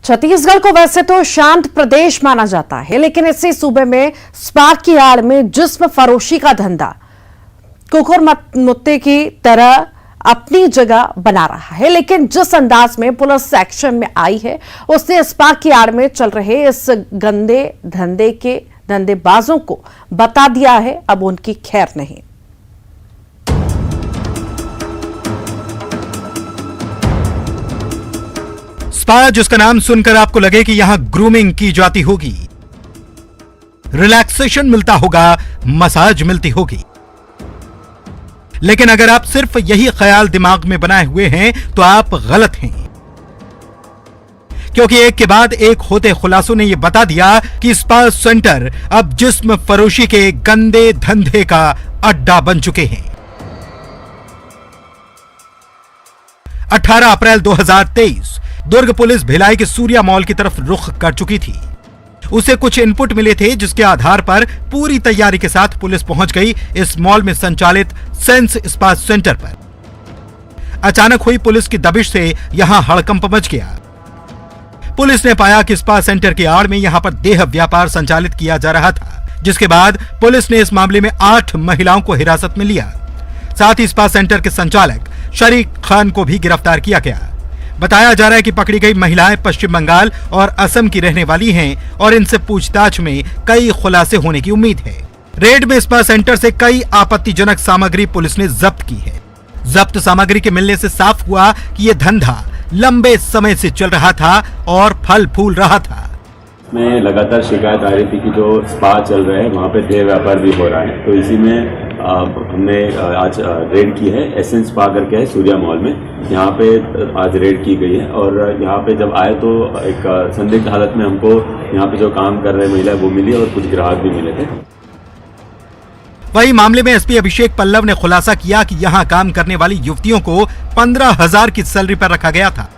छत्तीसगढ़ को वैसे तो शांत प्रदेश माना जाता है, लेकिन इसी सूबे में स्पा की आड़ में जिस्म फरोशी का धंधा कुकुर मुत्ते की तरह अपनी जगह बना रहा है। लेकिन जिस अंदाज में पुलिस एक्शन में आई है, उसने स्पा की आड़ में चल रहे इस गंदे धंधे के धंधेबाजों को बता दिया है अब उनकी खैर नहीं। स्पा, जिसका नाम सुनकर आपको लगे कि यहां ग्रूमिंग की जाती होगी, रिलैक्सेशन मिलता होगा, मसाज मिलती होगी। लेकिन अगर आप सिर्फ यही ख्याल दिमाग में बनाए हुए हैं तो आप गलत हैं, क्योंकि एक के बाद एक होते खुलासों ने यह बता दिया कि स्पा सेंटर अब जिस्म फरोशी के गंदे धंधे का अड्डा बन चुके हैं। 18 अप्रैल 2023 दुर्ग पुलिस भिलाई के सूर्या मॉल की तरफ रुख कर चुकी थी। उसे कुछ इनपुट मिले थे, जिसके आधार पर पूरी तैयारी के साथ पुलिस पहुंच गई इस मॉल में संचालित सेंस स्पा सेंटर पर। अचानक हुई पुलिस की दबिश से यहां हड़कंप मच गया। पुलिस ने पाया कि स्पा सेंटर की आड़ में यहां पर देह व्यापार संचालित किया जा रहा था, जिसके बाद पुलिस ने इस मामले में 8 महिलाओं को हिरासत में लिया। साथ ही स्पा सेंटर के संचालक शरीक खान को भी गिरफ्तार किया गया। बताया जा रहा है कि पकड़ी गई महिलाएं पश्चिम बंगाल और असम की रहने वाली हैं और इनसे पूछताछ में कई खुलासे होने की उम्मीद है। रेड में स्पा सेंटर से कई आपत्तिजनक सामग्री पुलिस ने जब्त की है। जब्त सामग्री के मिलने से साफ हुआ कि यह धंधा लंबे समय से चल रहा था और फल फूल रहा था। में लगातार शिकायत आ रही थी कि जो स्पा चल रहे हैं वहाँ पे देह व्यापार भी हो रहा है, तो इसी में हमने आज रेड की है। एसेंस स्पा करके है सूर्या मॉल में, यहाँ पे आज रेड की गई है। और यहाँ पे जब आए तो एक संदिग्ध हालत में हमको यहाँ पे जो काम कर रहे महिला वो मिली और कुछ ग्राहक भी मिले थे। वही मामले में एसपी अभिषेक पल्लव ने खुलासा किया कि यहाँ काम करने वाली युवतियों को 15,000 की सैलरी पर रखा गया था।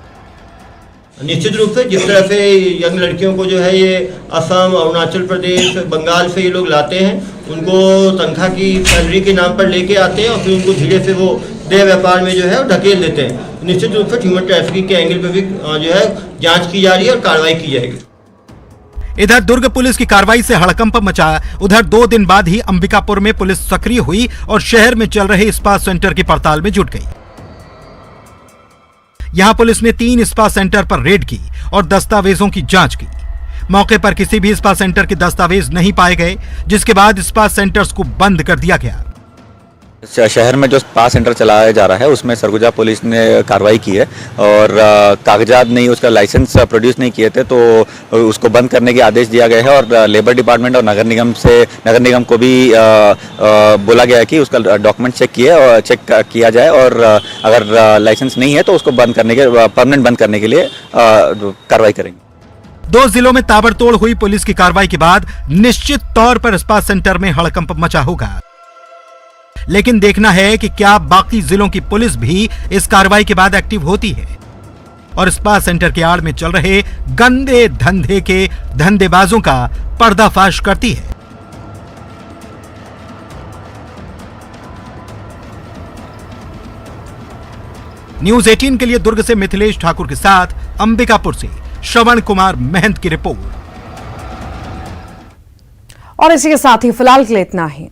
निश्चित रूप से जिस तरह से यंग लड़कियों को जो है ये असम, अरुणाचल प्रदेश, बंगाल से ये लोग लाते हैं, उनको तनख्वाह की सैलरी के नाम पर लेके आते हैं और फिर उनको धीरे से वो देह व्यापार में जो है धकेल देते हैं। निश्चित रूप से ह्यूमन ट्रैफिकिंग के एंगल पे भी जो है जांच की जा रही है और कार्रवाई की जाएगी। इधर दुर्ग पुलिस की कार्रवाई से हड़कंप मचा। उधर 2 दिन बाद ही अंबिकापुर में पुलिस सक्रिय हुई और शहर में चल रहे स्पा सेंटर की पड़ताल में जुट गई। यहां पुलिस ने 3 स्पा सेंटर पर रेड की और दस्तावेजों की जांच की। मौके पर किसी भी स्पा सेंटर के दस्तावेज नहीं पाए गए, जिसके बाद स्पा सेंटर्स को बंद कर दिया गया। शहर में जो स्पा सेंटर चलाया जा रहा है उसमें सरगुजा पुलिस ने कार्रवाई की है और कागजात नहीं, उसका लाइसेंस प्रोड्यूस नहीं किए थे, तो उसको बंद करने के आदेश दिया गया है। और लेबर डिपार्टमेंट और नगर निगम को भी बोला गया है कि उसका डॉक्यूमेंट चेक किया जाए और अगर लाइसेंस नहीं है तो उसको परमानेंट बंद करने के लिए कार्रवाई करेंगे। 2 जिलों में ताबड़तोड़ हुई पुलिस की कार्रवाई के बाद निश्चित तौर पर स्पा सेंटर में हड़कंप मचा होगा। लेकिन देखना है कि क्या बाकी जिलों की पुलिस भी इस कार्रवाई के बाद एक्टिव होती है और स्पा सेंटर के आड़ में चल रहे गंदे धंधे के धंधेबाजों का पर्दाफाश करती है। न्यूज 18 के लिए दुर्ग से मिथिलेश ठाकुर के साथ अंबिकापुर से श्रवण कुमार महंत की रिपोर्ट। और इसी के साथ ही फिलहाल के लिए इतना ही।